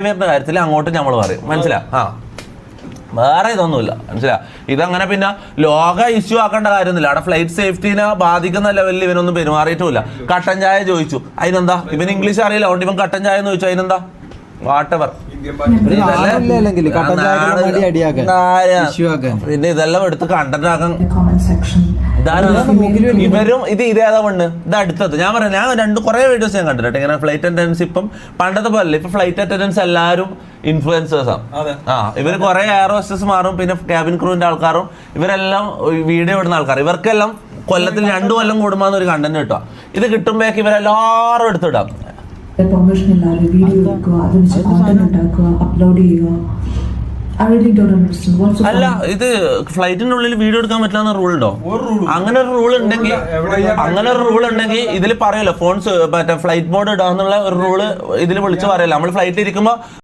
കാര്യത്തിൽ അങ്ങോട്ട് നമ്മൾ പറയും. മനസ്സിലാ? വേറെ ഇതൊന്നുമില്ല. മനസ്സിലാ? ഇതങ്ങനെ പിന്നെ ലോക ഇഷ്യൂ ആക്കേണ്ട കാര്യമൊന്നുമില്ല. അവിടെ ഫ്ലൈറ്റ് സേഫ്റ്റിനെ ബാധിക്കുന്ന ലെവലിൽ ഇവനൊന്നും പെരുമാറിയിട്ടുമില്ല. കട്ടൻ ചായ ചോദിച്ചു, അതിനെന്താ? ഇവൻ ഇംഗ്ലീഷ് അറിയില്ല, അതുകൊണ്ട് ഇവൻ കട്ടൻ ചായ എന്ന് ചോദിച്ചു, അതിനെന്താ? വാട്ടവർ. പിന്നെ ഇതെല്ലാം എടുത്ത് കണ്ടന്റ് ആക്കാൻ ഇവരും ഇതേതാ പെണ്ണ് ഇത് അടുത്തത്. ഞാൻ പറയാം, ഞാൻ കുറെ വീഡിയോസ് ഞാൻ കണ്ടിട്ട് ഇങ്ങനെ ഫ്ലൈറ്റ് അറ്റൻഡൻസ് ഇപ്പം പണ്ടത്തെ പോലെ ഇപ്പൊ ഫ്ലൈറ്റ് അറ്റൻഡൻസ് എല്ലാവരും ഇൻഫ്ലുവൻസേഴ്സാണ്. ഇവർ കുറെ എയർ ഹോസ്റ്റസ് മാറും, പിന്നെ ക്യാബിൻ ക്രൂവിന്റെ ആൾക്കാരും ഇവരെല്ലാം വീഡിയോ ഇടുന്ന ആൾക്കാർ. ഇവർക്കെല്ലാം കൊല്ലത്തിൽ 2 കൊല്ലം കൂടുമ്പോൾ ഒരു കണ്ടന്റ് കിട്ടുക. ഇത് കിട്ടുമ്പോഴേക്ക് ഇവരെല്ലാവരും എടുത്തിടാം. പെർമിഷൻ ഇല്ലാതെ വീഡിയോ എടുക്കുക, അതിന് കോണ്ടന്റ് ഉണ്ടാക്കുക, അപ്ലോഡ് ചെയ്യുക. അല്ല, ഇത് ഫ്ലൈറ്റിനുള്ളിൽ വീഡിയോ എടുക്കാൻ പറ്റില്ല റൂൾ ഉണ്ടോ? അങ്ങനെ ഒരു റൂൾ ഉണ്ടെങ്കിൽ ഇതിൽ പറയല്ലോ, ഫോൺസ് മറ്റേ ഫ്ലൈറ്റ് മോഡ് ഇടാന്നുള്ള ഒരു റൂള് ഇതിൽ വിളിച്ച് പറയല്ലോ. നമ്മൾ ഫ്ലൈറ്റിൽ ഇരിക്കുമ്പോ